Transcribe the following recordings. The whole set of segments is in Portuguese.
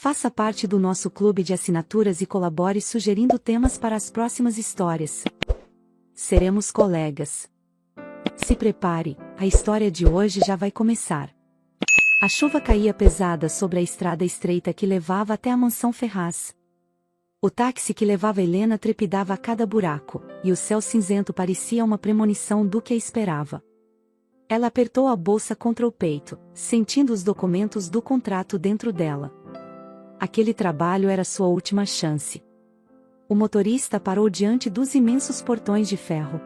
Faça parte do nosso clube de assinaturas e colabore sugerindo temas para as próximas histórias. Seremos colegas. Se prepare, a história de hoje já vai começar. A chuva caía pesada sobre a estrada estreita que levava até a mansão Ferraz. O táxi que levava Helena trepidava a cada buraco, e o céu cinzento parecia uma premonição do que a esperava. Ela apertou a bolsa contra o peito, sentindo os documentos do contrato dentro dela. Aquele trabalho era sua última chance. O motorista parou diante dos imensos portões de ferro.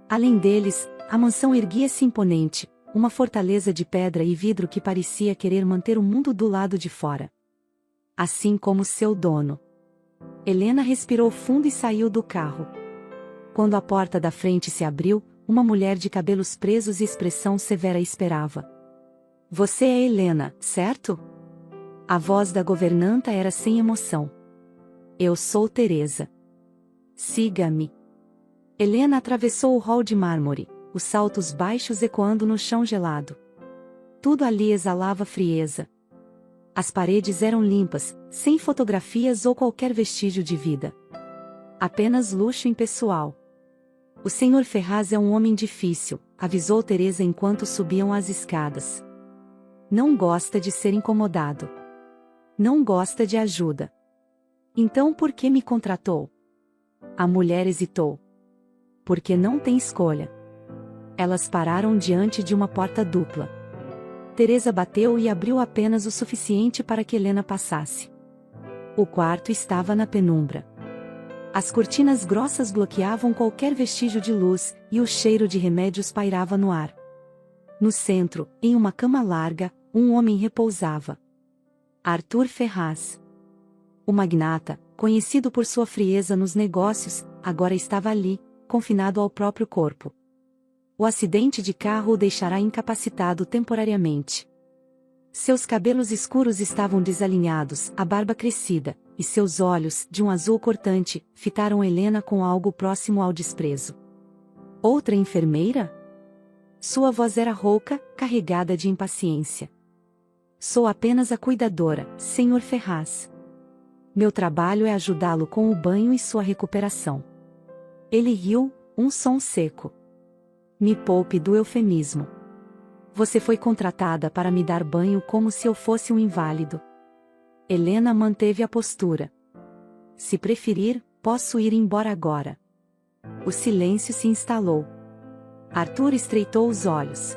Além deles, a mansão erguia-se imponente, uma fortaleza de pedra e vidro que parecia querer manter o mundo do lado de fora. Assim como seu dono. Helena respirou fundo e saiu do carro. Quando a porta da frente se abriu, uma mulher de cabelos presos e expressão severa esperava. Você é Helena, certo? A voz da governanta era sem emoção. Eu sou Teresa. Siga-me. Helena atravessou o hall de mármore, os saltos baixos ecoando no chão gelado. Tudo ali exalava frieza. As paredes eram limpas, sem fotografias ou qualquer vestígio de vida. Apenas luxo impessoal. O Sr. Ferraz é um homem difícil, avisou Teresa enquanto subiam as escadas. Não gosta de ser incomodado. Não gosta de ajuda. Então por que me contratou? A mulher hesitou. Porque não tem escolha. Elas pararam diante de uma porta dupla. Teresa bateu e abriu apenas o suficiente para que Helena passasse. O quarto estava na penumbra. As cortinas grossas bloqueavam qualquer vestígio de luz, e o cheiro de remédios pairava no ar. No centro, em uma cama larga, um homem repousava. Arthur Ferraz. O magnata, conhecido por sua frieza nos negócios, agora estava ali, confinado ao próprio corpo. O acidente de carro o deixará incapacitado temporariamente. Seus cabelos escuros estavam desalinhados, a barba crescida, e seus olhos, de um azul cortante, fitaram Helena com algo próximo ao desprezo. Outra enfermeira? Sua voz era rouca, carregada de impaciência. Sou apenas a cuidadora, Sr. Ferraz. Meu trabalho é ajudá-lo com o banho e sua recuperação. Ele riu, um som seco. Me poupe do eufemismo. Você foi contratada para me dar banho como se eu fosse um inválido. Helena manteve a postura. Se preferir, posso ir embora agora. O silêncio se instalou. Arthur estreitou os olhos.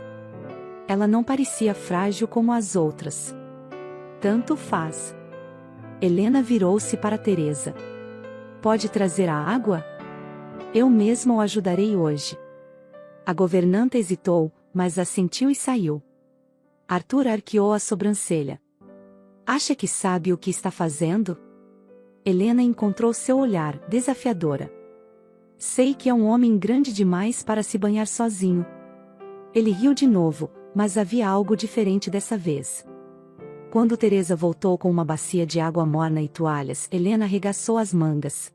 Ela não parecia frágil como as outras. Tanto faz. Helena virou-se para Teresa. Pode trazer a água? Eu mesma o ajudarei hoje. A governanta hesitou, mas assentiu e saiu. Arthur arqueou a sobrancelha. Acha que sabe o que está fazendo? Helena encontrou seu olhar, desafiadora. Sei que é um homem grande demais para se banhar sozinho. Ele riu de novo, mas havia algo diferente dessa vez. Quando Teresa voltou com uma bacia de água morna e toalhas, Helena arregaçou as mangas.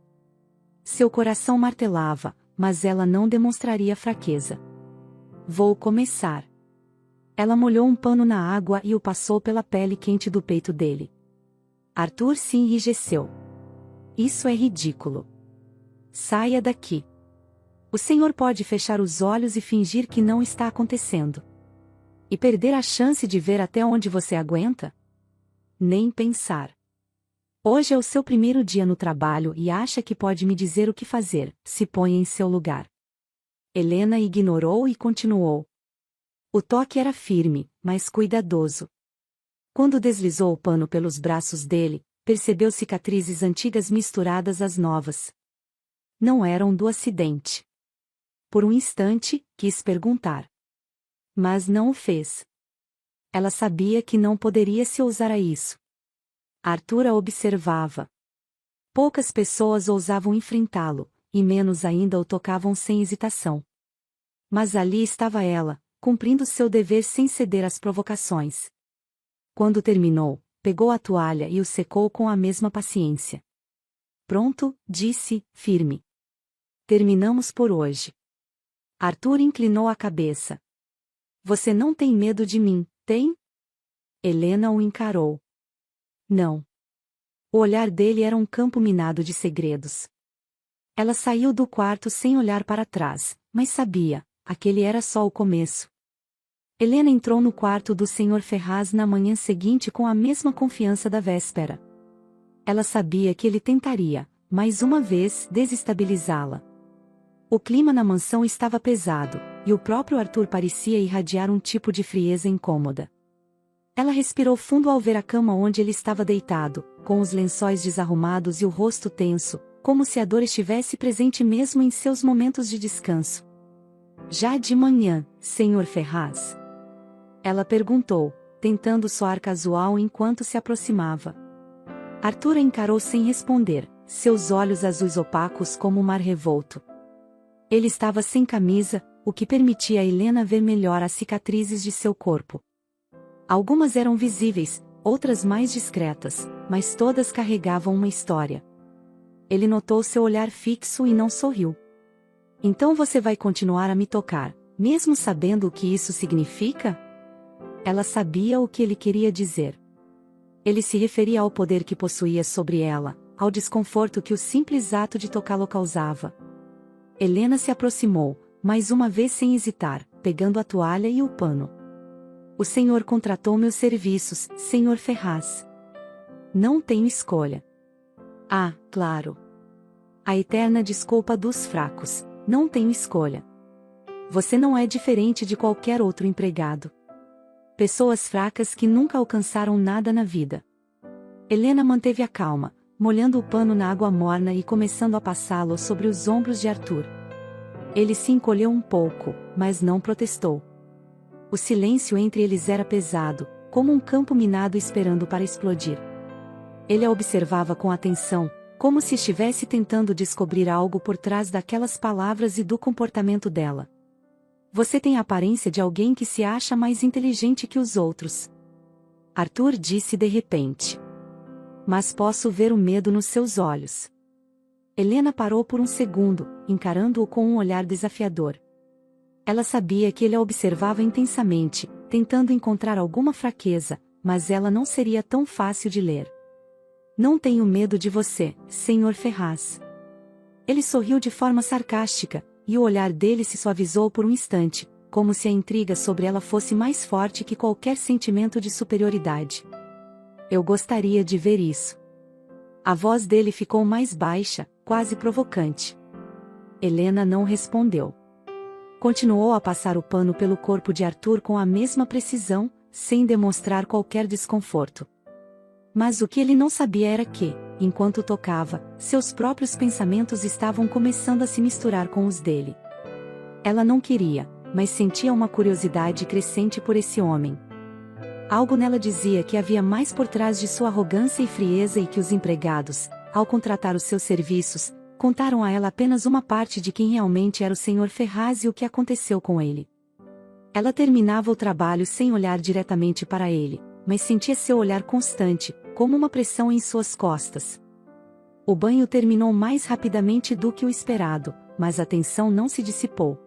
Seu coração martelava, mas ela não demonstraria fraqueza. Vou começar. Ela molhou um pano na água e o passou pela pele quente do peito dele. Arthur se enrijeceu. Isso é ridículo. Saia daqui. O senhor pode fechar os olhos e fingir que não está acontecendo. E perder a chance de ver até onde você aguenta? Nem pensar. Hoje é o seu primeiro dia no trabalho e acha que pode me dizer o que fazer, se põe em seu lugar. Helena ignorou e continuou. O toque era firme, mas cuidadoso. Quando deslizou o pano pelos braços dele, percebeu cicatrizes antigas misturadas às novas. Não eram do acidente. Por um instante, quis perguntar. Mas não o fez. Ela sabia que não poderia se ousar a isso. Arthur a observava. Poucas pessoas ousavam enfrentá-lo, e menos ainda o tocavam sem hesitação. Mas ali estava ela, cumprindo seu dever sem ceder às provocações. Quando terminou, pegou a toalha e o secou com a mesma paciência. Pronto, disse, firme. Terminamos por hoje. Arthur inclinou a cabeça. Você não tem medo de mim, tem? Helena o encarou. Não. O olhar dele era um campo minado de segredos. Ela saiu do quarto sem olhar para trás, mas sabia, aquele era só o começo. Helena entrou no quarto do Sr. Ferraz na manhã seguinte com a mesma confiança da véspera. Ela sabia que ele tentaria, mais uma vez, desestabilizá-la. O clima na mansão estava pesado, e o próprio Arthur parecia irradiar um tipo de frieza incômoda. Ela respirou fundo ao ver a cama onde ele estava deitado, com os lençóis desarrumados e o rosto tenso, como se a dor estivesse presente mesmo em seus momentos de descanso. Já de manhã, Sr. Ferraz? Ela perguntou, tentando soar casual enquanto se aproximava. Arthur a encarou sem responder, seus olhos azuis opacos como o mar revolto. Ele estava sem camisa, o que permitia a Helena ver melhor as cicatrizes de seu corpo. Algumas eram visíveis, outras mais discretas, mas todas carregavam uma história. Ele notou seu olhar fixo e não sorriu. Então você vai continuar a me tocar, mesmo sabendo o que isso significa? Ela sabia o que ele queria dizer. Ele se referia ao poder que possuía sobre ela, ao desconforto que o simples ato de tocá-lo causava. Helena se aproximou, mais uma vez sem hesitar, pegando a toalha e o pano. O senhor contratou meus serviços, Sr. Ferraz. Não tenho escolha. Ah, claro. A eterna desculpa dos fracos, não tenho escolha. Você não é diferente de qualquer outro empregado. Pessoas fracas que nunca alcançaram nada na vida. Helena manteve a calma, molhando o pano na água morna e começando a passá-lo sobre os ombros de Arthur. Ele se encolheu um pouco, mas não protestou. O silêncio entre eles era pesado, como um campo minado esperando para explodir. Ele a observava com atenção, como se estivesse tentando descobrir algo por trás daquelas palavras e do comportamento dela. Você tem a aparência de alguém que se acha mais inteligente que os outros. Arthur disse de repente. Mas posso ver o medo nos seus olhos. Helena parou por um segundo, encarando-o com um olhar desafiador. Ela sabia que ele a observava intensamente, tentando encontrar alguma fraqueza, mas ela não seria tão fácil de ler. Não tenho medo de você, Sr. Ferraz. Ele sorriu de forma sarcástica, e o olhar dele se suavizou por um instante, como se a intriga sobre ela fosse mais forte que qualquer sentimento de superioridade. Eu gostaria de ver isso. A voz dele ficou mais baixa, quase provocante. Helena não respondeu. Continuou a passar o pano pelo corpo de Arthur com a mesma precisão, sem demonstrar qualquer desconforto. Mas o que ele não sabia era que, enquanto tocava, seus próprios pensamentos estavam começando a se misturar com os dele. Ela não queria, mas sentia uma curiosidade crescente por esse homem. Algo nela dizia que havia mais por trás de sua arrogância e frieza e que os empregados, ao contratar os seus serviços, contaram a ela apenas uma parte de quem realmente era o Sr. Ferraz e o que aconteceu com ele. Ela terminava o trabalho sem olhar diretamente para ele, mas sentia seu olhar constante, como uma pressão em suas costas. O banho terminou mais rapidamente do que o esperado, mas a tensão não se dissipou.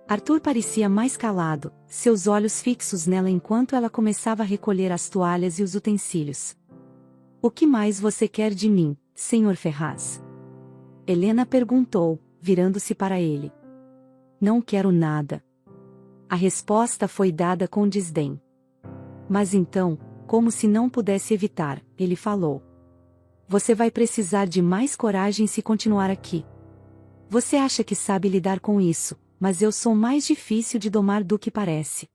Arthur parecia mais calado, seus olhos fixos nela enquanto ela começava a recolher as toalhas e os utensílios. O que mais você quer de mim, Sr. Ferraz? Helena perguntou, virando-se para ele. Não quero nada. A resposta foi dada com desdém. Mas então, como se não pudesse evitar, ele falou. Você vai precisar de mais coragem se continuar aqui. Você acha que sabe lidar com isso, mas eu sou mais difícil de domar do que parece.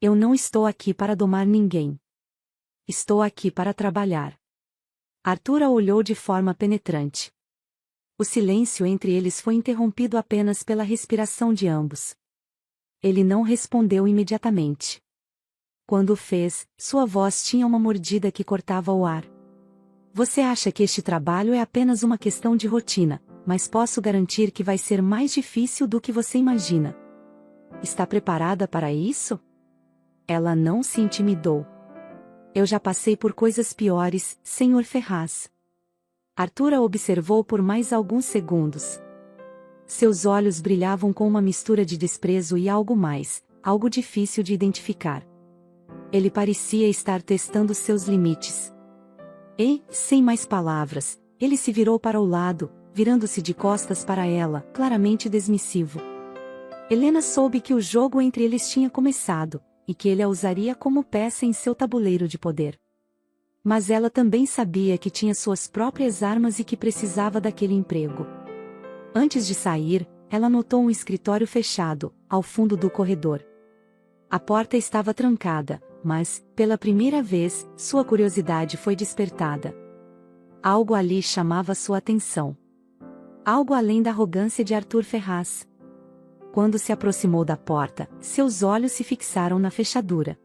Eu não estou aqui para domar ninguém. Estou aqui para trabalhar. Arthur a olhou de forma penetrante. O silêncio entre eles foi interrompido apenas pela respiração de ambos. Ele não respondeu imediatamente. Quando o fez, sua voz tinha uma mordida que cortava o ar. Você acha que este trabalho é apenas uma questão de rotina, mas posso garantir que vai ser mais difícil do que você imagina. Está preparada para isso? Ela não se intimidou. Eu já passei por coisas piores, Sr. Ferraz. Arthur a observou por mais alguns segundos. Seus olhos brilhavam com uma mistura de desprezo e algo mais, algo difícil de identificar. Ele parecia estar testando seus limites. E, sem mais palavras, ele se virou para o lado, virando-se de costas para ela, claramente dismissivo. Helena soube que o jogo entre eles tinha começado, e que ele a usaria como peça em seu tabuleiro de poder. Mas ela também sabia que tinha suas próprias armas e que precisava daquele emprego. Antes de sair, ela notou um escritório fechado, ao fundo do corredor. A porta estava trancada, mas, pela primeira vez, sua curiosidade foi despertada. Algo ali chamava sua atenção. Algo além da arrogância de Arthur Ferraz. Quando se aproximou da porta, seus olhos se fixaram na fechadura.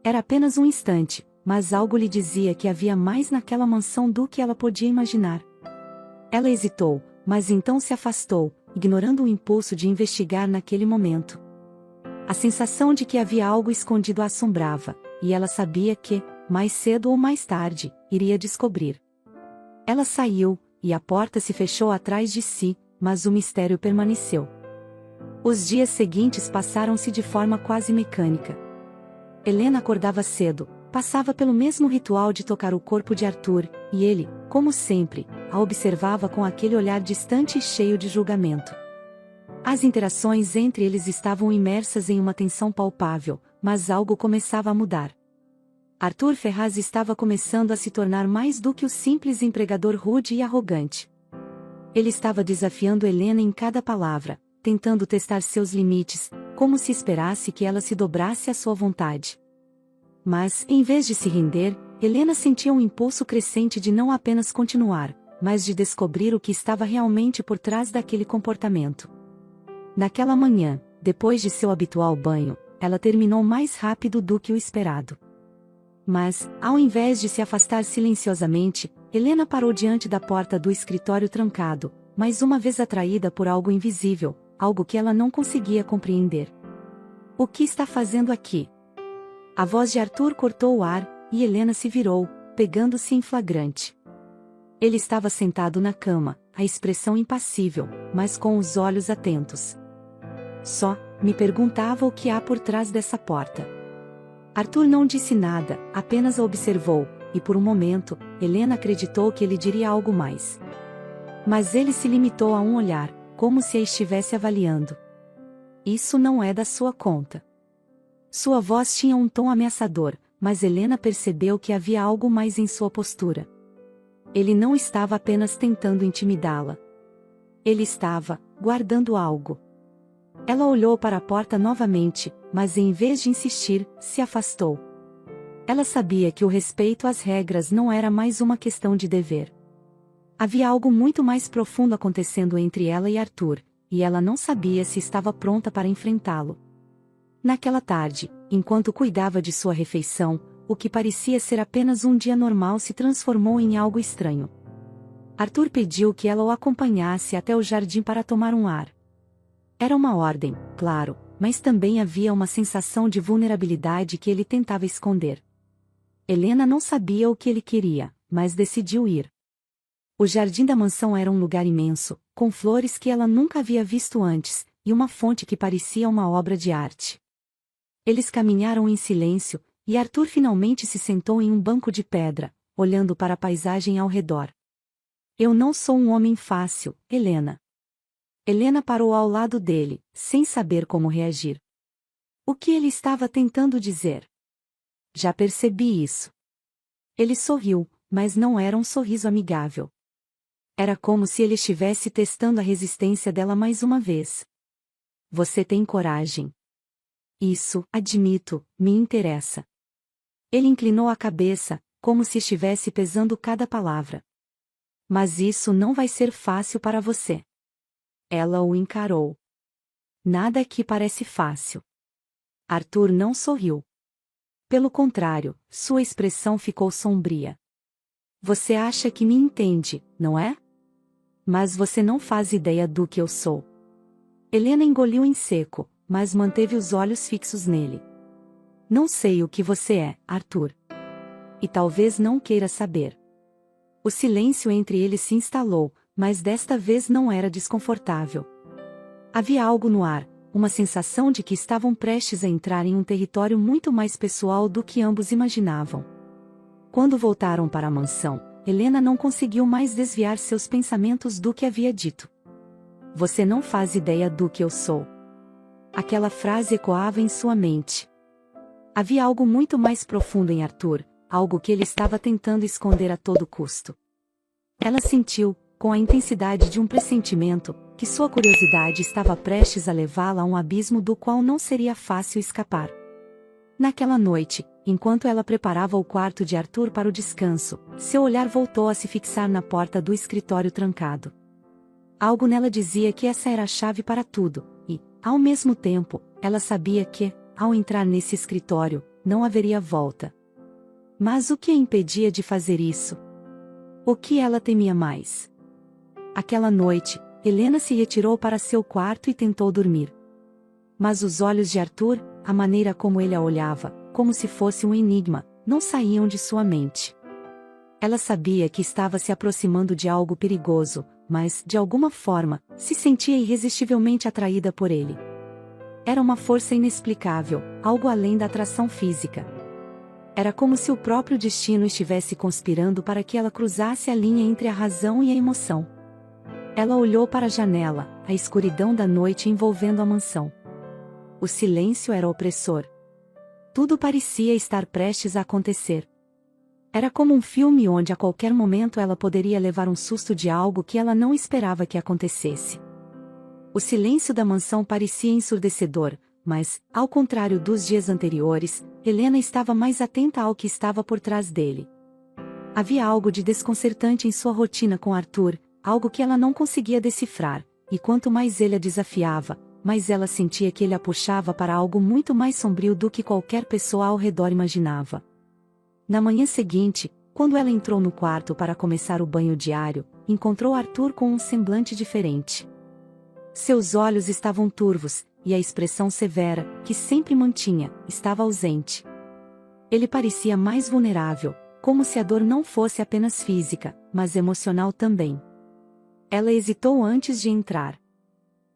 Era apenas um instante, mas algo lhe dizia que havia mais naquela mansão do que ela podia imaginar. Ela hesitou, mas então se afastou, ignorando o impulso de investigar naquele momento. A sensação de que havia algo escondido a assombrava, e ela sabia que, mais cedo ou mais tarde, iria descobrir. Ela saiu, e a porta se fechou atrás de si, mas o mistério permaneceu. Os dias seguintes passaram-se de forma quase mecânica. Helena acordava cedo, passava pelo mesmo ritual de tocar o corpo de Arthur, e ele, como sempre, a observava com aquele olhar distante e cheio de julgamento. As interações entre eles estavam imersas em uma tensão palpável, mas algo começava a mudar. Arthur Ferraz estava começando a se tornar mais do que o simples empregador rude e arrogante. Ele estava desafiando Helena em cada palavra, tentando testar seus limites, como se esperasse que ela se dobrasse à sua vontade. Mas, em vez de se render, Helena sentia um impulso crescente de não apenas continuar, mas de descobrir o que estava realmente por trás daquele comportamento. Naquela manhã, depois de seu habitual banho, ela terminou mais rápido do que o esperado. Mas, ao invés de se afastar silenciosamente, Helena parou diante da porta do escritório trancado, mais uma vez atraída por algo invisível, algo que ela não conseguia compreender. O que está fazendo aqui? A voz de Arthur cortou o ar, e Helena se virou, pegando-se em flagrante. Ele estava sentado na cama, a expressão impassível, mas com os olhos atentos. Só, me perguntava o que há por trás dessa porta. Arthur não disse nada, apenas a observou, e por um momento, Helena acreditou que ele diria algo mais. Mas ele se limitou a um olhar, como se a estivesse avaliando. Isso não é da sua conta. Sua voz tinha um tom ameaçador, mas Helena percebeu que havia algo mais em sua postura. Ele não estava apenas tentando intimidá-la. Ele estava guardando algo. Ela olhou para a porta novamente, mas em vez de insistir, se afastou. Ela sabia que o respeito às regras não era mais uma questão de dever. Havia algo muito mais profundo acontecendo entre ela e Arthur, e ela não sabia se estava pronta para enfrentá-lo. Naquela tarde, enquanto cuidava de sua refeição, o que parecia ser apenas um dia normal se transformou em algo estranho. Arthur pediu que ela o acompanhasse até o jardim para tomar um ar. Era uma ordem, claro, mas também havia uma sensação de vulnerabilidade que ele tentava esconder. Helena não sabia o que ele queria, mas decidiu ir. O jardim da mansão era um lugar imenso, com flores que ela nunca havia visto antes, e uma fonte que parecia uma obra de arte. Eles caminharam em silêncio, e Arthur finalmente se sentou em um banco de pedra, olhando para a paisagem ao redor. Eu não sou um homem fácil, Helena. Helena parou ao lado dele, sem saber como reagir. O que ele estava tentando dizer? Já percebi isso. Ele sorriu, mas não era um sorriso amigável. Era como se ele estivesse testando a resistência dela mais uma vez. Você tem coragem. Isso, admito, me interessa. Ele inclinou a cabeça, como se estivesse pesando cada palavra. Mas isso não vai ser fácil para você. Ela o encarou. Nada aqui parece fácil. Arthur não sorriu. Pelo contrário, sua expressão ficou sombria. Você acha que me entende, não é? Mas você não faz ideia do que eu sou. Helena engoliu em seco, mas manteve os olhos fixos nele. Não sei o que você é, Arthur. E talvez não queira saber. O silêncio entre eles se instalou, mas desta vez não era desconfortável. Havia algo no ar, uma sensação de que estavam prestes a entrar em um território muito mais pessoal do que ambos imaginavam. Quando voltaram para a mansão, Helena não conseguiu mais desviar seus pensamentos do que havia dito. Você não faz ideia do que eu sou. Aquela frase ecoava em sua mente. Havia algo muito mais profundo em Arthur, algo que ele estava tentando esconder a todo custo. Ela sentiu, com a intensidade de um pressentimento, que sua curiosidade estava prestes a levá-la a um abismo do qual não seria fácil escapar. Naquela noite, enquanto ela preparava o quarto de Arthur para o descanso, seu olhar voltou a se fixar na porta do escritório trancado. Algo nela dizia que essa era a chave para tudo, e, ao mesmo tempo, ela sabia que, ao entrar nesse escritório, não haveria volta. Mas o que a impedia de fazer isso? O que ela temia mais? Aquela noite, Helena se retirou para seu quarto e tentou dormir. Mas os olhos de Arthur, a maneira como ele a olhava, como se fosse um enigma, não saíam de sua mente. Ela sabia que estava se aproximando de algo perigoso, mas, de alguma forma, se sentia irresistivelmente atraída por ele. Era uma força inexplicável, algo além da atração física. Era como se o próprio destino estivesse conspirando para que ela cruzasse a linha entre a razão e a emoção. Ela olhou para a janela, a escuridão da noite envolvendo a mansão. O silêncio era opressor. Tudo parecia estar prestes a acontecer. Era como um filme onde a qualquer momento ela poderia levar um susto de algo que ela não esperava que acontecesse. O silêncio da mansão parecia ensurdecedor, mas, ao contrário dos dias anteriores, Helena estava mais atenta ao que estava por trás dele. Havia algo de desconcertante em sua rotina com Arthur, algo que ela não conseguia decifrar, e quanto mais ele a desafiava, mais ela sentia que ele a puxava para algo muito mais sombrio do que qualquer pessoa ao redor imaginava. Na manhã seguinte, quando ela entrou no quarto para começar o banho diário, encontrou Arthur com um semblante diferente. Seus olhos estavam turvos, e a expressão severa, que sempre mantinha, estava ausente. Ele parecia mais vulnerável, como se a dor não fosse apenas física, mas emocional também. Ela hesitou antes de entrar.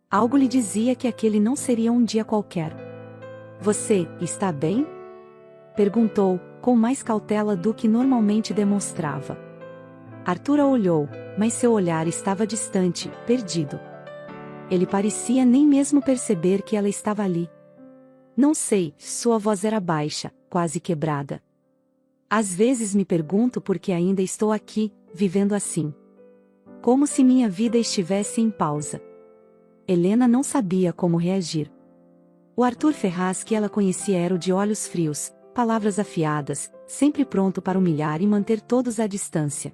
Algo lhe dizia que aquele não seria um dia qualquer. Você está bem? Perguntou, com mais cautela do que normalmente demonstrava. Arthur a olhou, mas seu olhar estava distante, perdido. Ele parecia nem mesmo perceber que ela estava ali. Não sei, sua voz era baixa, quase quebrada. Às vezes me pergunto por que ainda estou aqui, vivendo assim. Como se minha vida estivesse em pausa. Helena não sabia como reagir. O Arthur Ferraz que ela conhecia era o de olhos frios, palavras afiadas, sempre pronto para humilhar e manter todos à distância.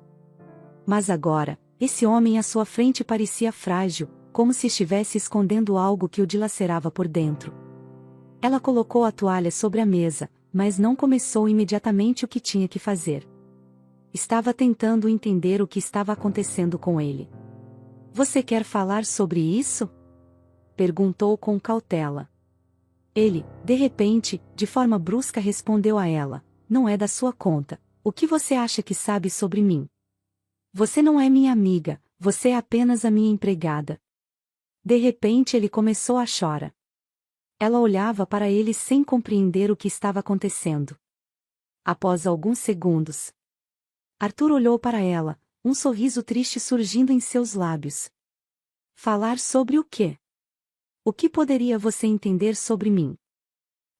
Mas agora, esse homem à sua frente parecia frágil, como se estivesse escondendo algo que o dilacerava por dentro. Ela colocou a toalha sobre a mesa, mas não começou imediatamente o que tinha que fazer. Estava tentando entender o que estava acontecendo com ele. Você quer falar sobre isso? Perguntou com cautela. Ele, de repente, de forma brusca respondeu a ela, não é da sua conta, o que você acha que sabe sobre mim? Você não é minha amiga, você é apenas a minha empregada. De repente ele começou a chorar. Ela olhava para ele sem compreender o que estava acontecendo. Após alguns segundos, Arthur olhou para ela, um sorriso triste surgindo em seus lábios. Falar sobre o quê? O que poderia você entender sobre mim?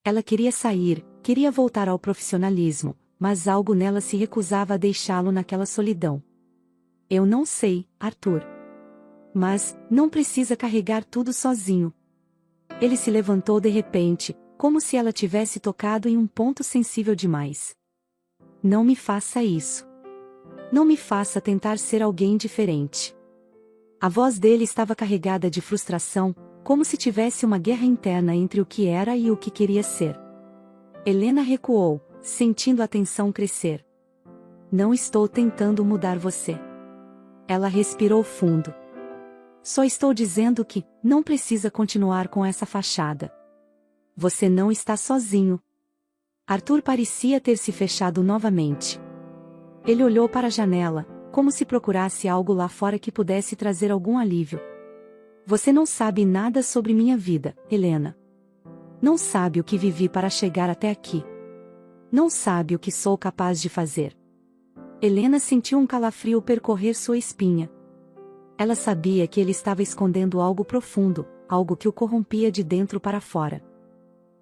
Ela queria sair, queria voltar ao profissionalismo, mas algo nela se recusava a deixá-lo naquela solidão. Eu não sei, Arthur. Mas, não precisa carregar tudo sozinho. Ele se levantou de repente, como se ela tivesse tocado em um ponto sensível demais. Não me faça isso. Não me faça tentar ser alguém diferente. A voz dele estava carregada de frustração, como se tivesse uma guerra interna entre o que era e o que queria ser. Helena recuou, sentindo a tensão crescer. Não estou tentando mudar você. Ela respirou fundo. Só estou dizendo que, não precisa continuar com essa fachada. Você não está sozinho. Arthur parecia ter se fechado novamente. Ele olhou para a janela, como se procurasse algo lá fora que pudesse trazer algum alívio. Você não sabe nada sobre minha vida, Helena. Não sabe o que vivi para chegar até aqui. Não sabe o que sou capaz de fazer. Helena sentiu um calafrio percorrer sua espinha. Ela sabia que ele estava escondendo algo profundo, algo que o corrompia de dentro para fora.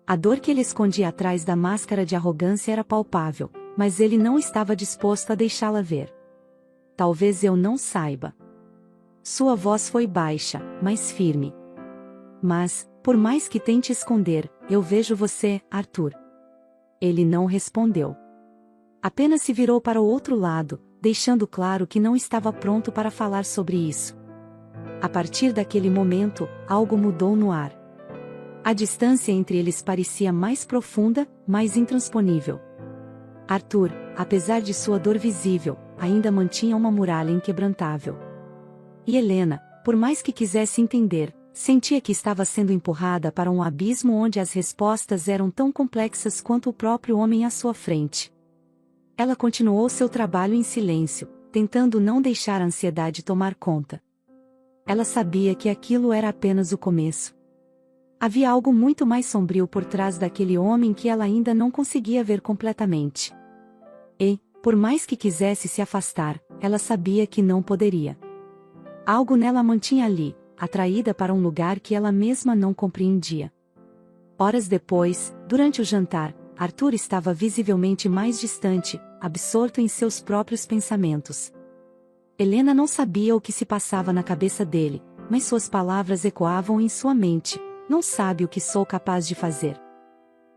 A dor que ele escondia atrás da máscara de arrogância era palpável, mas ele não estava disposto a deixá-la ver. Talvez eu não saiba. Sua voz foi baixa, mas firme. Mas, por mais que tente esconder, eu vejo você, Arthur. Ele não respondeu. Apenas se virou para o outro lado, deixando claro que não estava pronto para falar sobre isso. A partir daquele momento, algo mudou no ar. A distância entre eles parecia mais profunda, mais intransponível. Arthur, apesar de sua dor visível, ainda mantinha uma muralha inquebrantável. E Helena, por mais que quisesse entender, sentia que estava sendo empurrada para um abismo onde as respostas eram tão complexas quanto o próprio homem à sua frente. Ela continuou seu trabalho em silêncio, tentando não deixar a ansiedade tomar conta. Ela sabia que aquilo era apenas o começo. Havia algo muito mais sombrio por trás daquele homem que ela ainda não conseguia ver completamente. E, por mais que quisesse se afastar, ela sabia que não poderia. Algo nela a mantinha ali, atraída para um lugar que ela mesma não compreendia. Horas depois, durante o jantar, Arthur estava visivelmente mais distante, absorto em seus próprios pensamentos. Helena não sabia o que se passava na cabeça dele, mas suas palavras ecoavam em sua mente. Não sabe o que sou capaz de fazer.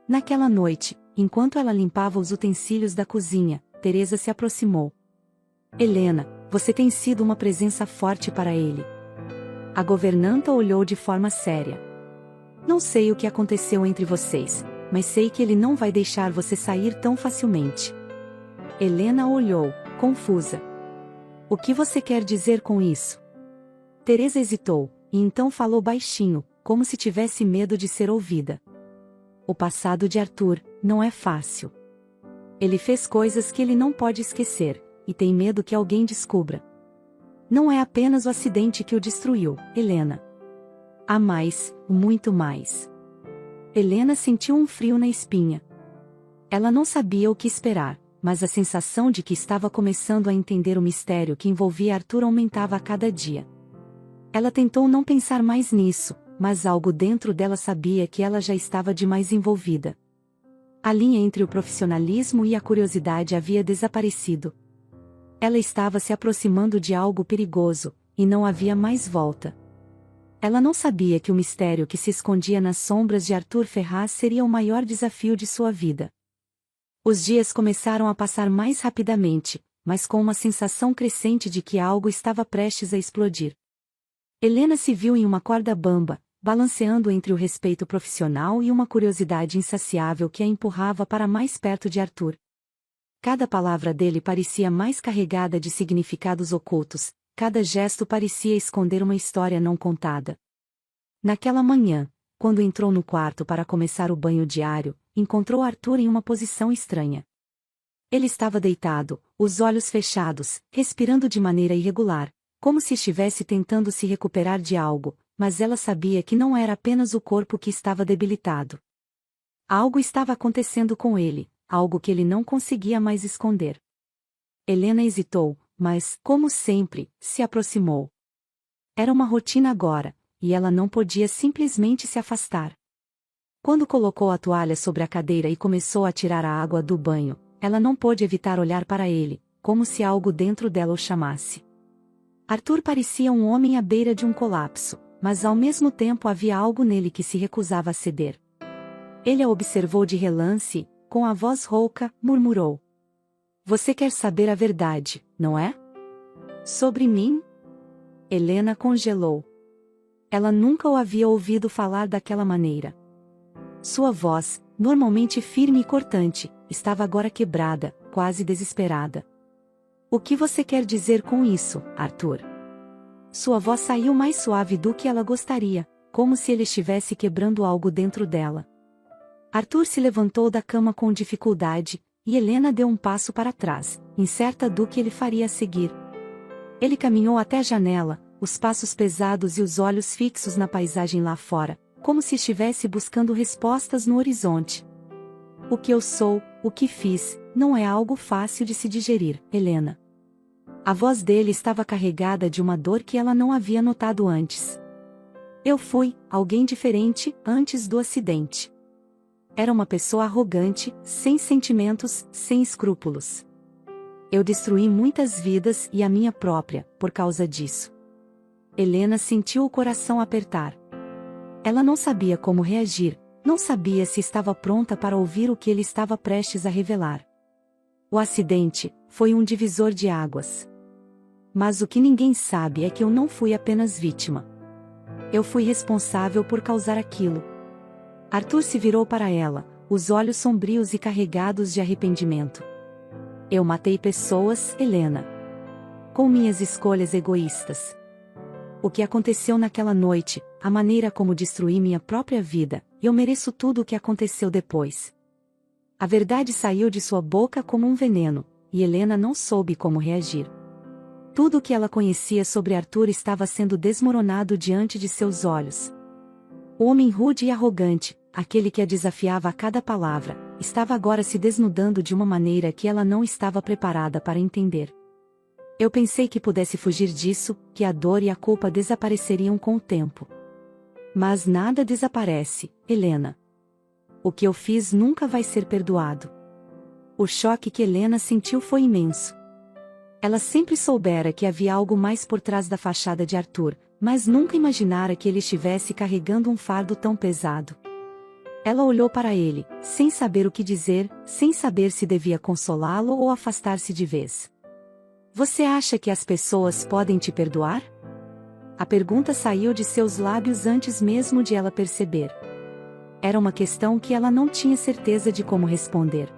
Naquela noite, enquanto ela limpava os utensílios da cozinha, Teresa se aproximou. Helena, você tem sido uma presença forte para ele. A governanta olhou de forma séria. Não sei o que aconteceu entre vocês, mas sei que ele não vai deixar você sair tão facilmente. Helena olhou, confusa. O que você quer dizer com isso? Teresa hesitou, e então falou baixinho, como se tivesse medo de ser ouvida. O passado de Arthur não é fácil. Ele fez coisas que ele não pode esquecer, e tem medo que alguém descubra. Não é apenas o acidente que o destruiu, Helena. Há mais, muito mais. Helena sentiu um frio na espinha. Ela não sabia o que esperar, mas a sensação de que estava começando a entender o mistério que envolvia Arthur aumentava a cada dia. Ela tentou não pensar mais nisso, mas algo dentro dela sabia que ela já estava demais envolvida. A linha entre o profissionalismo e a curiosidade havia desaparecido. Ela estava se aproximando de algo perigoso, e não havia mais volta. Ela não sabia que o mistério que se escondia nas sombras de Arthur Ferraz seria o maior desafio de sua vida. Os dias começaram a passar mais rapidamente, mas com uma sensação crescente de que algo estava prestes a explodir. Helena se viu em uma corda bamba, balanceando entre o respeito profissional e uma curiosidade insaciável que a empurrava para mais perto de Arthur. Cada palavra dele parecia mais carregada de significados ocultos, cada gesto parecia esconder uma história não contada. Naquela manhã, quando entrou no quarto para começar o banho diário, encontrou Arthur em uma posição estranha. Ele estava deitado, os olhos fechados, respirando de maneira irregular, como se estivesse tentando se recuperar de algo, mas ela sabia que não era apenas o corpo que estava debilitado. Algo estava acontecendo com ele, algo que ele não conseguia mais esconder. Helena hesitou, mas, como sempre, se aproximou. Era uma rotina agora, e ela não podia simplesmente se afastar. Quando colocou a toalha sobre a cadeira e começou a tirar a água do banho, ela não pôde evitar olhar para ele, como se algo dentro dela o chamasse. Arthur parecia um homem à beira de um colapso, mas ao mesmo tempo havia algo nele que se recusava a ceder. Ele a observou de relance, com a voz rouca, murmurou. Você quer saber a verdade, não é? Sobre mim? Helena congelou. Ela nunca o havia ouvido falar daquela maneira. Sua voz, normalmente firme e cortante, estava agora quebrada, quase desesperada. O que você quer dizer com isso, Arthur? Sua voz saiu mais suave do que ela gostaria, como se ele estivesse quebrando algo dentro dela. Arthur se levantou da cama com dificuldade, e Helena deu um passo para trás, incerta do que ele faria a seguir. Ele caminhou até a janela, os passos pesados e os olhos fixos na paisagem lá fora, como se estivesse buscando respostas no horizonte. O que eu sou, o que fiz, não é algo fácil de se digerir, Helena. A voz dele estava carregada de uma dor que ela não havia notado antes. Eu fui alguém diferente antes do acidente. Era uma pessoa arrogante, sem sentimentos, sem escrúpulos. Eu destruí muitas vidas e a minha própria, por causa disso. Helena sentiu o coração apertar. Ela não sabia como reagir, não sabia se estava pronta para ouvir o que ele estava prestes a revelar. O acidente foi um divisor de águas. Mas o que ninguém sabe é que eu não fui apenas vítima. Eu fui responsável por causar aquilo. Arthur se virou para ela, os olhos sombrios e carregados de arrependimento. Eu matei pessoas, Helena. Com minhas escolhas egoístas. O que aconteceu naquela noite, a maneira como destruí minha própria vida, eu mereço tudo o que aconteceu depois. A verdade saiu de sua boca como um veneno, e Helena não soube como reagir. Tudo o que ela conhecia sobre Arthur estava sendo desmoronado diante de seus olhos. O homem rude e arrogante, aquele que a desafiava a cada palavra, estava agora se desnudando de uma maneira que ela não estava preparada para entender. Eu pensei que pudesse fugir disso, que a dor e a culpa desapareceriam com o tempo. Mas nada desaparece, Helena. O que eu fiz nunca vai ser perdoado. O choque que Helena sentiu foi imenso. Ela sempre soubera que havia algo mais por trás da fachada de Arthur, mas nunca imaginara que ele estivesse carregando um fardo tão pesado. Ela olhou para ele, sem saber o que dizer, sem saber se devia consolá-lo ou afastar-se de vez. Você acha que as pessoas podem te perdoar? A pergunta saiu de seus lábios antes mesmo de ela perceber. Era uma questão que ela não tinha certeza de como responder.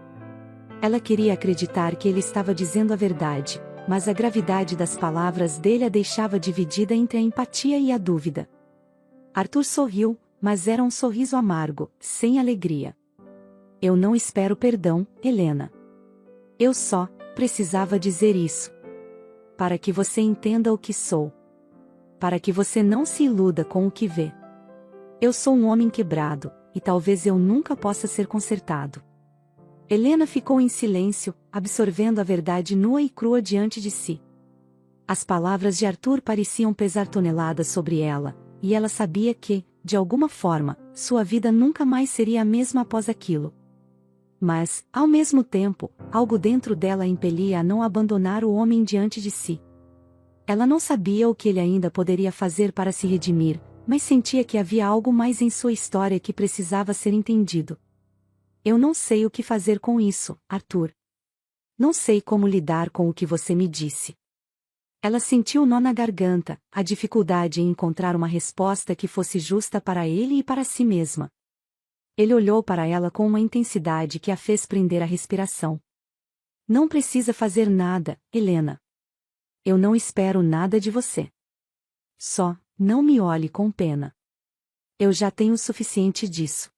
Ela queria acreditar que ele estava dizendo a verdade, mas a gravidade das palavras dele a deixava dividida entre a empatia e a dúvida. Arthur sorriu, mas era um sorriso amargo, sem alegria. Eu não espero perdão, Helena. Eu só precisava dizer isso. Para que você entenda o que sou. Para que você não se iluda com o que vê. Eu sou um homem quebrado, e talvez eu nunca possa ser consertado. Helena ficou em silêncio, absorvendo a verdade nua e crua diante de si. As palavras de Arthur pareciam pesar toneladas sobre ela, e ela sabia que, de alguma forma, sua vida nunca mais seria a mesma após aquilo. Mas, ao mesmo tempo, algo dentro dela a impelia a não abandonar o homem diante de si. Ela não sabia o que ele ainda poderia fazer para se redimir, mas sentia que havia algo mais em sua história que precisava ser entendido. Eu não sei o que fazer com isso, Arthur. Não sei como lidar com o que você me disse. Ela sentiu um nó na garganta, a dificuldade em encontrar uma resposta que fosse justa para ele e para si mesma. Ele olhou para ela com uma intensidade que a fez prender a respiração. Não precisa fazer nada, Helena. Eu não espero nada de você. Só, não me olhe com pena. Eu já tenho o suficiente disso.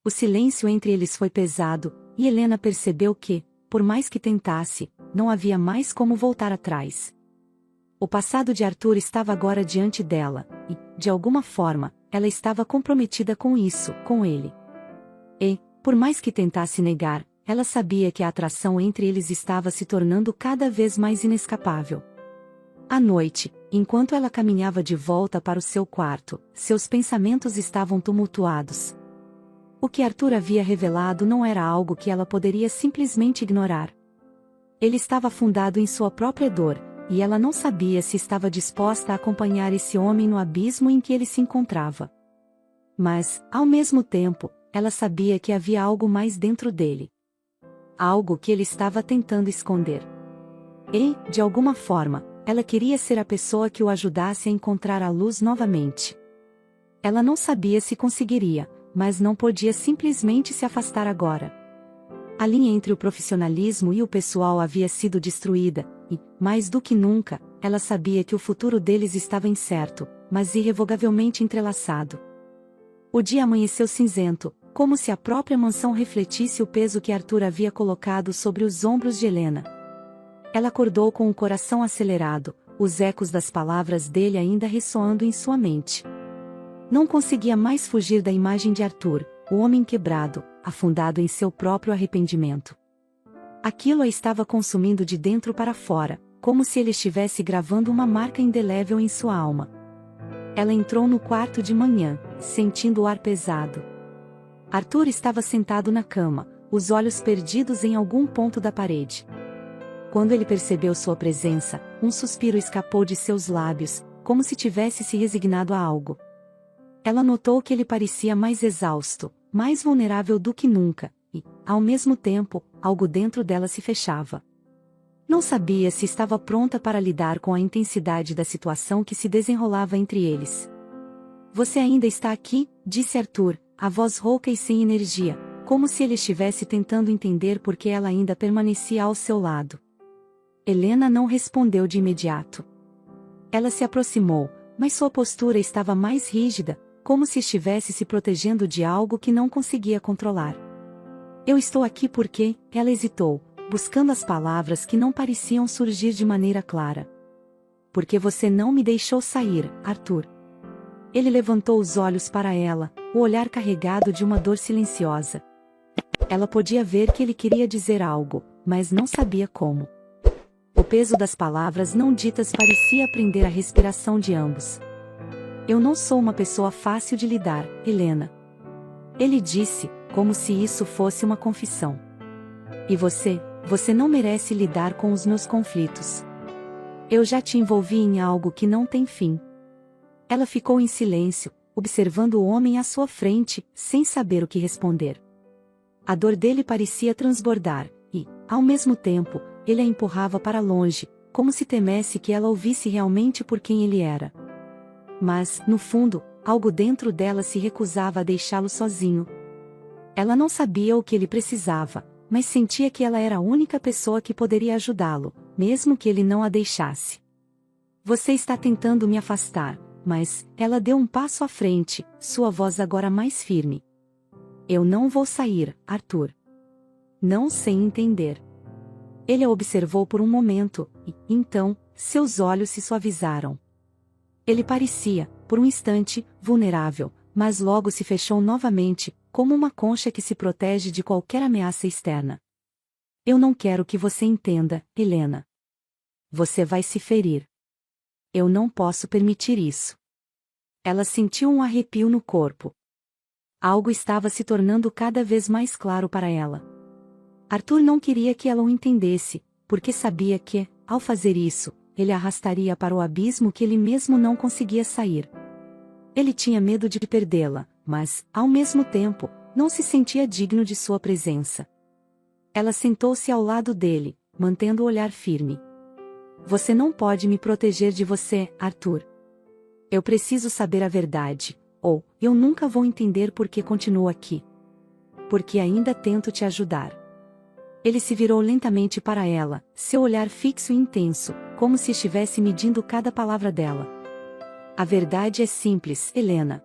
O silêncio entre eles foi pesado, e Helena percebeu que, por mais que tentasse, não havia mais como voltar atrás. O passado de Arthur estava agora diante dela, e, de alguma forma, ela estava comprometida com isso, com ele. E, por mais que tentasse negar, ela sabia que a atração entre eles estava se tornando cada vez mais inescapável. À noite, enquanto ela caminhava de volta para o seu quarto, seus pensamentos estavam tumultuados. O que Arthur havia revelado não era algo que ela poderia simplesmente ignorar. Ele estava afundado em sua própria dor, e ela não sabia se estava disposta a acompanhar esse homem no abismo em que ele se encontrava. Mas, ao mesmo tempo, ela sabia que havia algo mais dentro dele. Algo que ele estava tentando esconder. E, de alguma forma, ela queria ser a pessoa que o ajudasse a encontrar a luz novamente. Ela não sabia se conseguiria, mas não podia simplesmente se afastar agora. A linha entre o profissionalismo e o pessoal havia sido destruída, e, mais do que nunca, ela sabia que o futuro deles estava incerto, mas irrevogavelmente entrelaçado. O dia amanheceu cinzento, como se a própria mansão refletisse o peso que Arthur havia colocado sobre os ombros de Helena. Ela acordou com o coração acelerado, os ecos das palavras dele ainda ressoando em sua mente. Não conseguia mais fugir da imagem de Arthur, o homem quebrado, afundado em seu próprio arrependimento. Aquilo a estava consumindo de dentro para fora, como se ele estivesse gravando uma marca indelével em sua alma. Ela entrou no quarto de manhã, sentindo o ar pesado. Arthur estava sentado na cama, os olhos perdidos em algum ponto da parede. Quando ele percebeu sua presença, um suspiro escapou de seus lábios, como se tivesse se resignado a algo. Ela notou que ele parecia mais exausto, mais vulnerável do que nunca, e, ao mesmo tempo, algo dentro dela se fechava. Não sabia se estava pronta para lidar com a intensidade da situação que se desenrolava entre eles. Você ainda está aqui? Disse Arthur, a voz rouca e sem energia, como se ele estivesse tentando entender por que ela ainda permanecia ao seu lado. Helena não respondeu de imediato. Ela se aproximou, mas sua postura estava mais rígida, como se estivesse se protegendo de algo que não conseguia controlar. Eu estou aqui porque, ela hesitou, buscando as palavras que não pareciam surgir de maneira clara. Porque você não me deixou sair, Arthur. Ele levantou os olhos para ela, o olhar carregado de uma dor silenciosa. Ela podia ver que ele queria dizer algo, mas não sabia como. O peso das palavras não ditas parecia prender a respiração de ambos. Eu não sou uma pessoa fácil de lidar, Helena. Ele disse, como se isso fosse uma confissão. E você não merece lidar com os meus conflitos. Eu já te envolvi em algo que não tem fim. Ela ficou em silêncio, observando o homem à sua frente, sem saber o que responder. A dor dele parecia transbordar, e, ao mesmo tempo, ele a empurrava para longe, como se temesse que ela ouvisse realmente por quem ele era. Mas, no fundo, algo dentro dela se recusava a deixá-lo sozinho. Ela não sabia o que ele precisava, mas sentia que ela era a única pessoa que poderia ajudá-lo, mesmo que ele não a deixasse. Você está tentando me afastar, mas, ela deu um passo à frente, sua voz agora mais firme. Eu não vou sair, Arthur. Não sem entender. Ele a observou por um momento, e, então, seus olhos se suavizaram. Ele parecia, por um instante, vulnerável, mas logo se fechou novamente, como uma concha que se protege de qualquer ameaça externa. Eu não quero que você entenda, Helena. Você vai se ferir. Eu não posso permitir isso. Ela sentiu um arrepio no corpo. Algo estava se tornando cada vez mais claro para ela. Arthur não queria que ela o entendesse, porque sabia que, ao fazer isso, ele a arrastaria para o abismo que ele mesmo não conseguia sair. Ele tinha medo de perdê-la, mas, ao mesmo tempo, não se sentia digno de sua presença. Ela sentou-se ao lado dele, mantendo o olhar firme. Você não pode me proteger de você, Arthur. Eu preciso saber a verdade, ou eu nunca vou entender por que continuo aqui. Porque ainda tento te ajudar. Ele se virou lentamente para ela, seu olhar fixo e intenso, como se estivesse medindo cada palavra dela. A verdade é simples, Helena.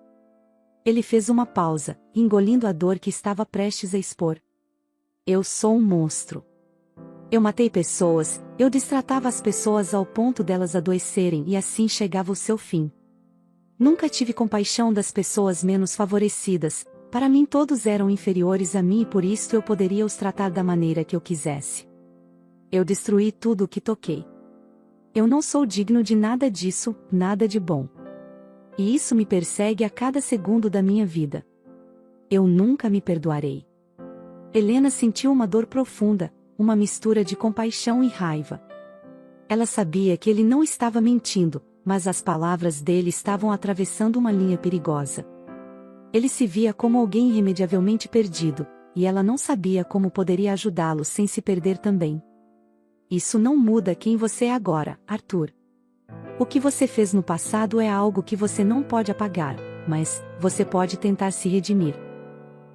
Ele fez uma pausa, engolindo a dor que estava prestes a expor. Eu sou um monstro. Eu matei pessoas, eu destratava as pessoas ao ponto delas adoecerem e assim chegava o seu fim. Nunca tive compaixão das pessoas menos favorecidas. Para mim todos eram inferiores a mim e por isso eu poderia os tratar da maneira que eu quisesse. Eu destruí tudo o que toquei. Eu não sou digno de nada disso, nada de bom. E isso me persegue a cada segundo da minha vida. Eu nunca me perdoarei. Helena sentiu uma dor profunda, uma mistura de compaixão e raiva. Ela sabia que ele não estava mentindo, mas as palavras dele estavam atravessando uma linha perigosa. Ele se via como alguém irremediavelmente perdido, e ela não sabia como poderia ajudá-lo sem se perder também. Isso não muda quem você é agora, Arthur. O que você fez no passado é algo que você não pode apagar, mas você pode tentar se redimir.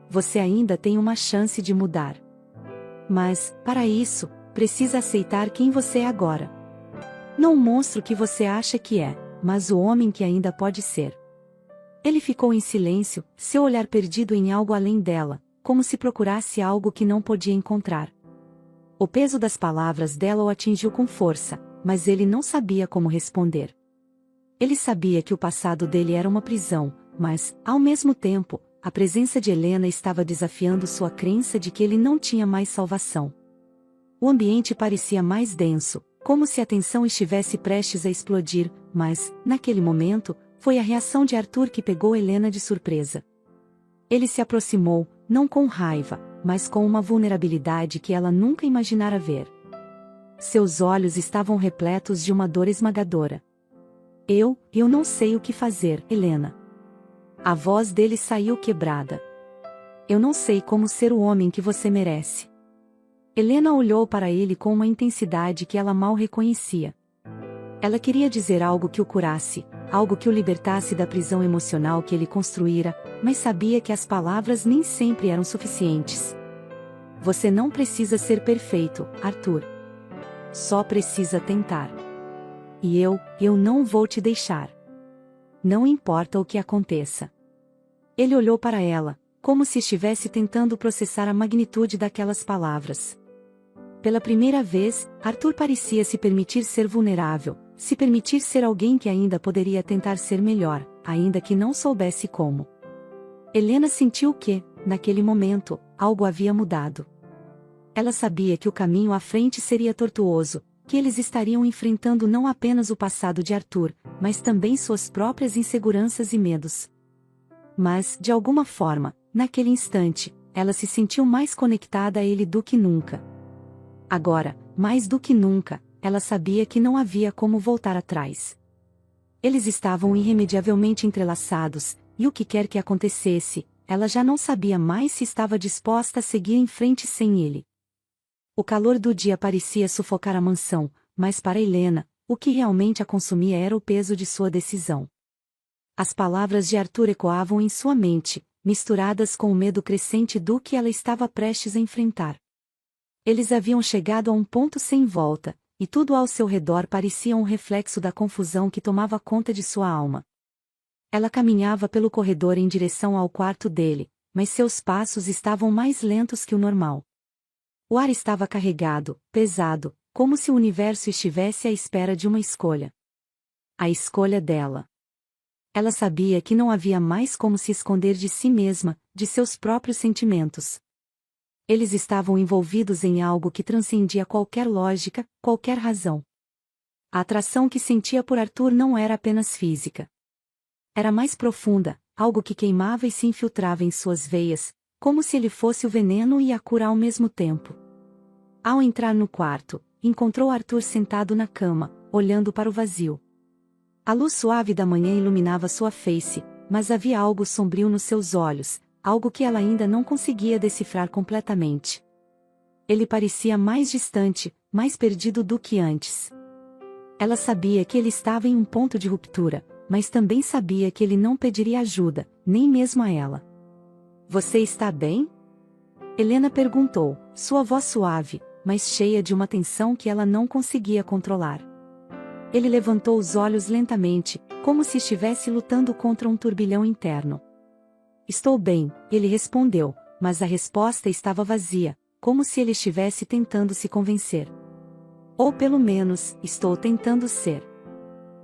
Você ainda tem uma chance de mudar. Mas, para isso, precisa aceitar quem você é agora. Não o monstro que você acha que é, mas o homem que ainda pode ser. Ele ficou em silêncio, seu olhar perdido em algo além dela, como se procurasse algo que não podia encontrar. O peso das palavras dela o atingiu com força, mas ele não sabia como responder. Ele sabia que o passado dele era uma prisão, mas, ao mesmo tempo, a presença de Helena estava desafiando sua crença de que ele não tinha mais salvação. O ambiente parecia mais denso, como se a tensão estivesse prestes a explodir, mas, naquele momento, foi a reação de Arthur que pegou Helena de surpresa. Ele se aproximou, não com raiva, mas com uma vulnerabilidade que ela nunca imaginara ver. Seus olhos estavam repletos de uma dor esmagadora. Eu não sei o que fazer, Helena. A voz dele saiu quebrada. Eu não sei como ser o homem que você merece. Helena olhou para ele com uma intensidade que ela mal reconhecia. Ela queria dizer algo que o curasse, algo que o libertasse da prisão emocional que ele construíra, mas sabia que as palavras nem sempre eram suficientes. Você não precisa ser perfeito, Arthur. Só precisa tentar. E eu não vou te deixar. Não importa o que aconteça. Ele olhou para ela, como se estivesse tentando processar a magnitude daquelas palavras. Pela primeira vez, Arthur parecia se permitir ser vulnerável, se permitir ser alguém que ainda poderia tentar ser melhor, ainda que não soubesse como. Helena sentiu que, naquele momento, algo havia mudado. Ela sabia que o caminho à frente seria tortuoso, que eles estariam enfrentando não apenas o passado de Arthur, mas também suas próprias inseguranças e medos. Mas, de alguma forma, naquele instante, ela se sentiu mais conectada a ele do que nunca. Agora, mais do que nunca, ela sabia que não havia como voltar atrás. Eles estavam irremediavelmente entrelaçados, e o que quer que acontecesse, ela já não sabia mais se estava disposta a seguir em frente sem ele. O calor do dia parecia sufocar a mansão, mas para Helena, o que realmente a consumia era o peso de sua decisão. As palavras de Arthur ecoavam em sua mente, misturadas com o medo crescente do que ela estava prestes a enfrentar. Eles haviam chegado a um ponto sem volta, e tudo ao seu redor parecia um reflexo da confusão que tomava conta de sua alma. Ela caminhava pelo corredor em direção ao quarto dele, mas seus passos estavam mais lentos que o normal. O ar estava carregado, pesado, como se o universo estivesse à espera de uma escolha. A escolha dela. Ela sabia que não havia mais como se esconder de si mesma, de seus próprios sentimentos. Eles estavam envolvidos em algo que transcendia qualquer lógica, qualquer razão. A atração que sentia por Arthur não era apenas física. Era mais profunda, algo que queimava e se infiltrava em suas veias, como se ele fosse o veneno e a cura ao mesmo tempo. Ao entrar no quarto, encontrou Arthur sentado na cama, olhando para o vazio. A luz suave da manhã iluminava sua face, mas havia algo sombrio nos seus olhos, algo que ela ainda não conseguia decifrar completamente. Ele parecia mais distante, mais perdido do que antes. Ela sabia que ele estava em um ponto de ruptura, mas também sabia que ele não pediria ajuda, nem mesmo a ela. Você está bem? Helena perguntou, sua voz suave, mas cheia de uma tensão que ela não conseguia controlar. Ele levantou os olhos lentamente, como se estivesse lutando contra um turbilhão interno. Estou bem, ele respondeu, mas a resposta estava vazia, como se ele estivesse tentando se convencer. Ou pelo menos, estou tentando ser.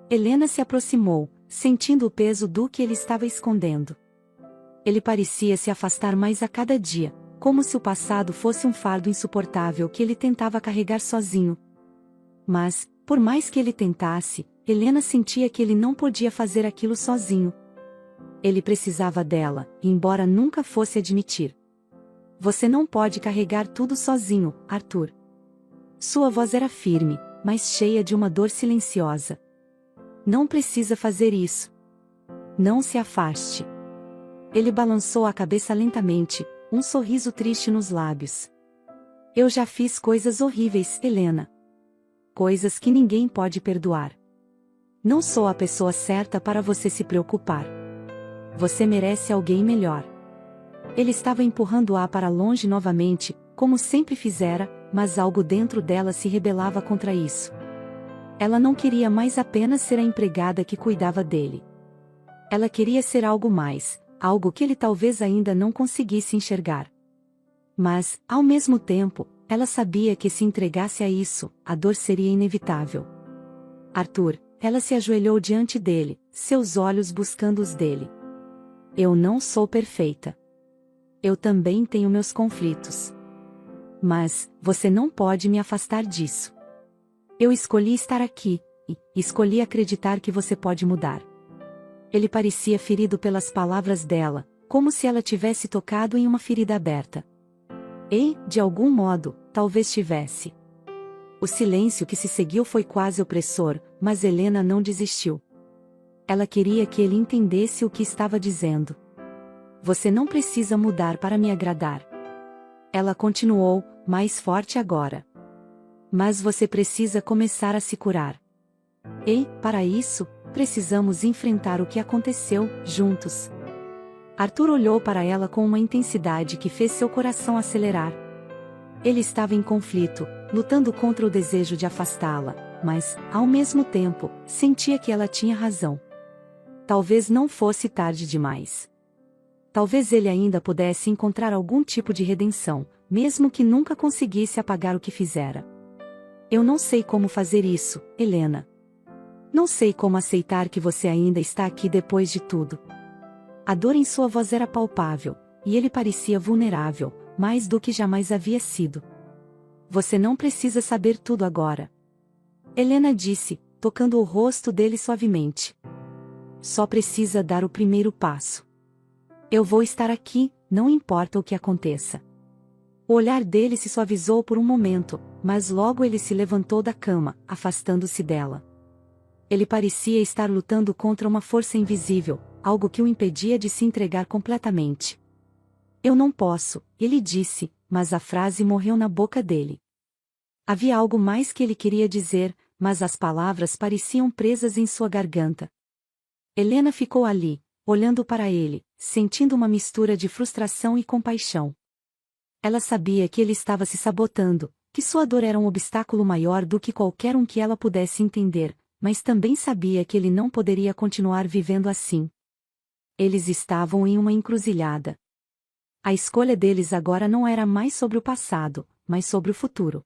Helena se aproximou, sentindo o peso do que ele estava escondendo. Ele parecia se afastar mais a cada dia, como se o passado fosse um fardo insuportável que ele tentava carregar sozinho. Mas, por mais que ele tentasse, Helena sentia que ele não podia fazer aquilo sozinho. Ele precisava dela, embora nunca fosse admitir. Você não pode carregar tudo sozinho, Arthur. Sua voz era firme, mas cheia de uma dor silenciosa. Não precisa fazer isso. Não se afaste. Ele balançou a cabeça lentamente, um sorriso triste nos lábios. Eu já fiz coisas horríveis, Helena. Coisas que ninguém pode perdoar. Não sou a pessoa certa para você se preocupar. Você merece alguém melhor. Ele estava empurrando-a para longe novamente, como sempre fizera, mas algo dentro dela se rebelava contra isso. Ela não queria mais apenas ser a empregada que cuidava dele. Ela queria ser algo mais, algo que ele talvez ainda não conseguisse enxergar. Mas, ao mesmo tempo, ela sabia que se entregasse a isso, a dor seria inevitável. Arthur, ela se ajoelhou diante dele, seus olhos buscando os dele. Eu não sou perfeita. Eu também tenho meus conflitos. Mas, você não pode me afastar disso. Eu escolhi estar aqui, e escolhi acreditar que você pode mudar. Ele parecia ferido pelas palavras dela, como se ela tivesse tocado em uma ferida aberta. E, de algum modo, talvez tivesse. O silêncio que se seguiu foi quase opressor, mas Helena não desistiu. Ela queria que ele entendesse o que estava dizendo. Você não precisa mudar para me agradar. Ela continuou, mais forte agora. Mas você precisa começar a se curar. E, para isso, precisamos enfrentar o que aconteceu, juntos. Arthur olhou para ela com uma intensidade que fez seu coração acelerar. Ele estava em conflito, lutando contra o desejo de afastá-la, mas, ao mesmo tempo, sentia que ela tinha razão. Talvez não fosse tarde demais. Talvez ele ainda pudesse encontrar algum tipo de redenção, mesmo que nunca conseguisse apagar o que fizera. Eu não sei como fazer isso, Helena. Não sei como aceitar que você ainda está aqui depois de tudo. A dor em sua voz era palpável, e ele parecia vulnerável, mais do que jamais havia sido. Você não precisa saber tudo agora. Helena disse, tocando o rosto dele suavemente. Só precisa dar o primeiro passo. Eu vou estar aqui, não importa o que aconteça. O olhar dele se suavizou por um momento, mas logo ele se levantou da cama, afastando-se dela. Ele parecia estar lutando contra uma força invisível, algo que o impedia de se entregar completamente. Eu não posso, ele disse, mas a frase morreu na boca dele. Havia algo mais que ele queria dizer, mas as palavras pareciam presas em sua garganta. Helena ficou ali, olhando para ele, sentindo uma mistura de frustração e compaixão. Ela sabia que ele estava se sabotando, que sua dor era um obstáculo maior do que qualquer um que ela pudesse entender, mas também sabia que ele não poderia continuar vivendo assim. Eles estavam em uma encruzilhada. A escolha deles agora não era mais sobre o passado, mas sobre o futuro.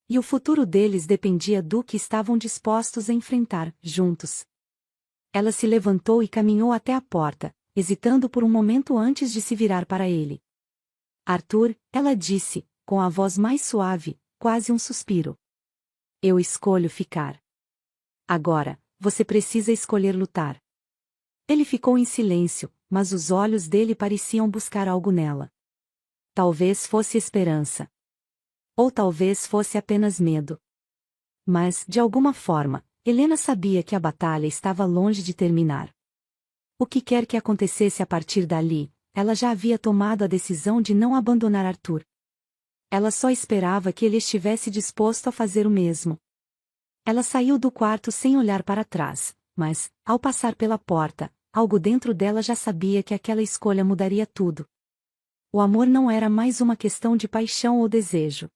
E o futuro deles dependia do que estavam dispostos a enfrentar, juntos. Ela se levantou e caminhou até a porta, hesitando por um momento antes de se virar para ele. Arthur, ela disse, com a voz mais suave, quase um suspiro. Eu escolho ficar. Agora, você precisa escolher lutar. Ele ficou em silêncio, mas os olhos dele pareciam buscar algo nela. Talvez fosse esperança. Ou talvez fosse apenas medo. Mas, de alguma forma, Helena sabia que a batalha estava longe de terminar. O que quer que acontecesse a partir dali, ela já havia tomado a decisão de não abandonar Arthur. Ela só esperava que ele estivesse disposto a fazer o mesmo. Ela saiu do quarto sem olhar para trás, mas, ao passar pela porta, algo dentro dela já sabia que aquela escolha mudaria tudo. O amor não era mais uma questão de paixão ou desejo.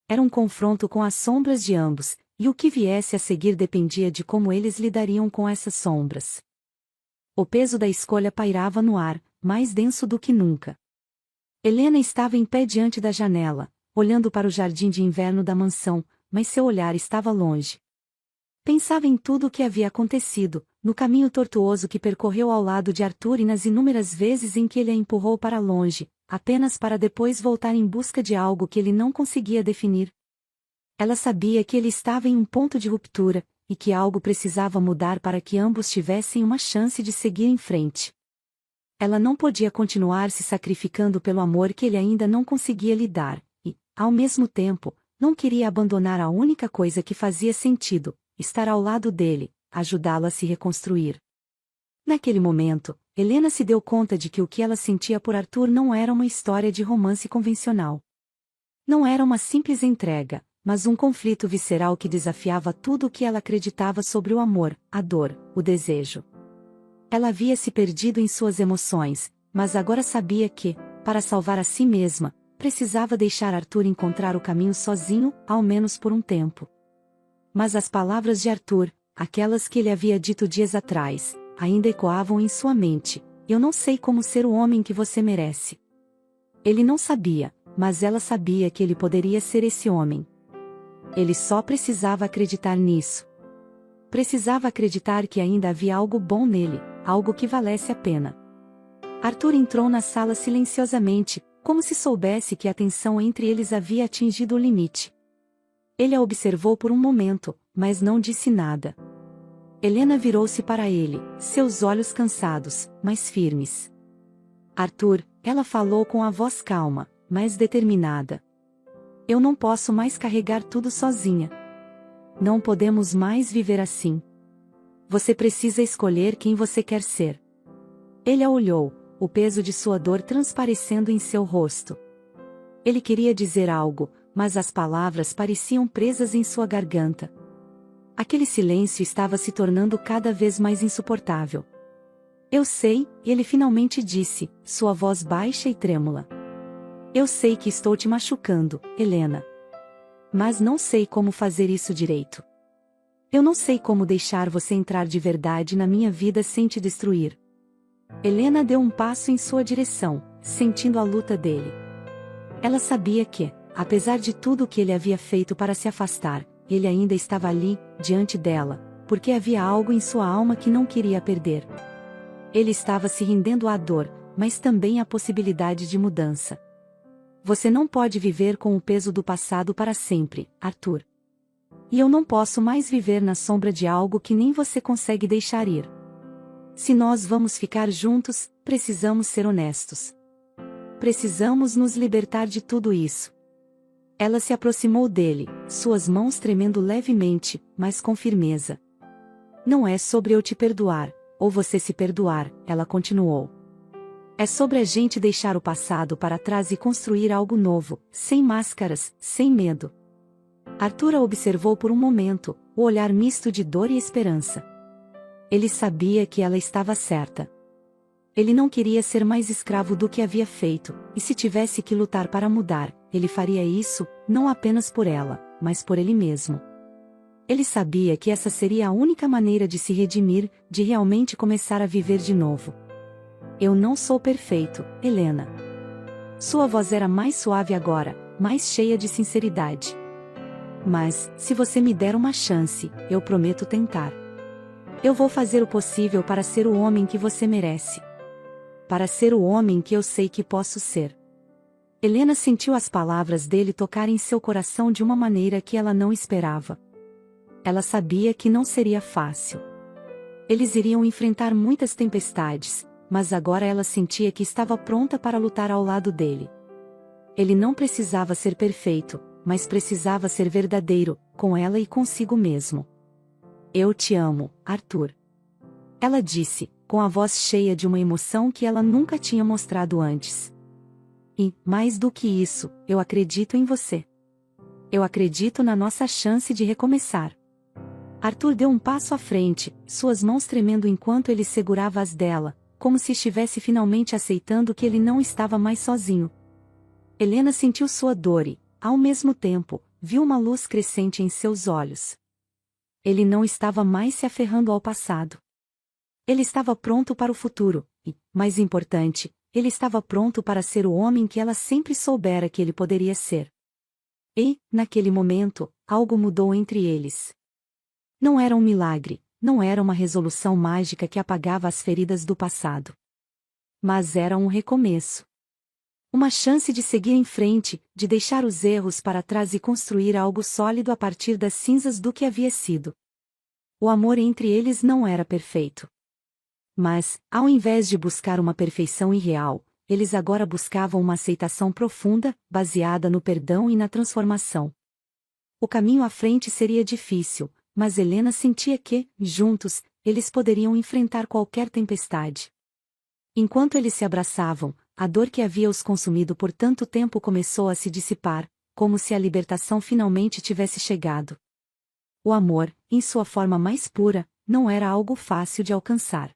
Era um confronto com as sombras de ambos, e o que viesse a seguir dependia de como eles lidariam com essas sombras. O peso da escolha pairava no ar, mais denso do que nunca. Helena estava em pé diante da janela, olhando para o jardim de inverno da mansão, mas seu olhar estava longe. Pensava em tudo o que havia acontecido, no caminho tortuoso que percorreu ao lado de Arthur e nas inúmeras vezes em que ele a empurrou para longe, apenas para depois voltar em busca de algo que ele não conseguia definir. Ela sabia que ele estava em um ponto de ruptura, e que algo precisava mudar para que ambos tivessem uma chance de seguir em frente. Ela não podia continuar se sacrificando pelo amor que ele ainda não conseguia lhe dar, e, ao mesmo tempo, não queria abandonar a única coisa que fazia sentido, estar ao lado dele, ajudá-lo a se reconstruir. Naquele momento, Helena se deu conta de que o que ela sentia por Arthur não era uma história de romance convencional. Não era uma simples entrega, mas um conflito visceral que desafiava tudo o que ela acreditava sobre o amor, a dor, o desejo. Ela havia se perdido em suas emoções, mas agora sabia que, para salvar a si mesma, precisava deixar Arthur encontrar o caminho sozinho, ao menos por um tempo. Mas as palavras de Arthur, aquelas que ele havia dito dias atrás, ainda ecoavam em sua mente: eu não sei como ser o homem que você merece. Ele não sabia, mas ela sabia que ele poderia ser esse homem. Ele só precisava acreditar nisso. Precisava acreditar que ainda havia algo bom nele, algo que valesse a pena. Arthur entrou na sala silenciosamente, como se soubesse que a tensão entre eles havia atingido o limite. Ele a observou por um momento, mas não disse nada. Helena virou-se para ele, seus olhos cansados, mas firmes. Arthur, ela falou com a voz calma, mas determinada. Eu não posso mais carregar tudo sozinha. Não podemos mais viver assim. Você precisa escolher quem você quer ser. Ele a olhou, o peso de sua dor transparecendo em seu rosto. Ele queria dizer algo, mas as palavras pareciam presas em sua garganta. Aquele silêncio estava se tornando cada vez mais insuportável. Eu sei, ele finalmente disse, sua voz baixa e trêmula. Eu sei que estou te machucando, Helena. Mas não sei como fazer isso direito. Eu não sei como deixar você entrar de verdade na minha vida sem te destruir. Helena deu um passo em sua direção, sentindo a luta dele. Ela sabia que, apesar de tudo o que ele havia feito para se afastar, ele ainda estava ali, diante dela, porque havia algo em sua alma que não queria perder. Ele estava se rendendo à dor, mas também à possibilidade de mudança. Você não pode viver com o peso do passado para sempre, Arthur. E eu não posso mais viver na sombra de algo que nem você consegue deixar ir. Se nós vamos ficar juntos, precisamos ser honestos. Precisamos nos libertar de tudo isso. Ela se aproximou dele, suas mãos tremendo levemente, mas com firmeza. Não é sobre eu te perdoar, ou você se perdoar, ela continuou. É sobre a gente deixar o passado para trás e construir algo novo, sem máscaras, sem medo. Arthur a observou por um momento, o olhar misto de dor e esperança. Ele sabia que ela estava certa. Ele não queria ser mais escravo do que havia feito, e se tivesse que lutar para mudar, ele faria isso, não apenas por ela, mas por ele mesmo. Ele sabia que essa seria a única maneira de se redimir, de realmente começar a viver de novo. Eu não sou perfeito, Helena. Sua voz era mais suave agora, mais cheia de sinceridade. Mas, se você me der uma chance, eu prometo tentar. Eu vou fazer o possível para ser o homem que você merece. Para ser o homem que eu sei que posso ser. Helena sentiu as palavras dele tocarem seu coração de uma maneira que ela não esperava. Ela sabia que não seria fácil. Eles iriam enfrentar muitas tempestades, mas agora ela sentia que estava pronta para lutar ao lado dele. Ele não precisava ser perfeito, mas precisava ser verdadeiro, com ela e consigo mesmo. Eu te amo, Arthur. Ela disse, com a voz cheia de uma emoção que ela nunca tinha mostrado antes. E, mais do que isso, eu acredito em você. Eu acredito na nossa chance de recomeçar. Arthur deu um passo à frente, suas mãos tremendo enquanto ele segurava as dela, como se estivesse finalmente aceitando que ele não estava mais sozinho. Helena sentiu sua dor e, ao mesmo tempo, viu uma luz crescente em seus olhos. Ele não estava mais se aferrando ao passado. Ele estava pronto para o futuro, e, mais importante, ele estava pronto para ser o homem que ela sempre soubera que ele poderia ser. E, naquele momento, algo mudou entre eles. Não era um milagre, não era uma resolução mágica que apagava as feridas do passado. Mas era um recomeço. Uma chance de seguir em frente, de deixar os erros para trás e construir algo sólido a partir das cinzas do que havia sido. O amor entre eles não era perfeito. Mas, ao invés de buscar uma perfeição irreal, eles agora buscavam uma aceitação profunda, baseada no perdão e na transformação. O caminho à frente seria difícil, mas Helena sentia que, juntos, eles poderiam enfrentar qualquer tempestade. Enquanto eles se abraçavam, a dor que havia os consumido por tanto tempo começou a se dissipar, como se a libertação finalmente tivesse chegado. O amor, em sua forma mais pura, não era algo fácil de alcançar.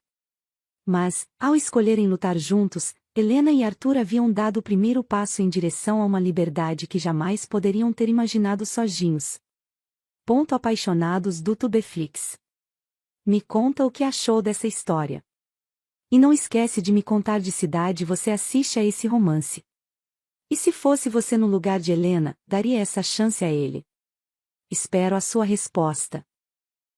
Mas, ao escolherem lutar juntos, Helena e Arthur haviam dado o primeiro passo em direção a uma liberdade que jamais poderiam ter imaginado sozinhos. Ponto apaixonados do Tubeflix. Me conta o que achou dessa história. E não esquece de me contar de cidade você assiste a esse romance. E se fosse você no lugar de Helena, daria essa chance a ele? Espero a sua resposta.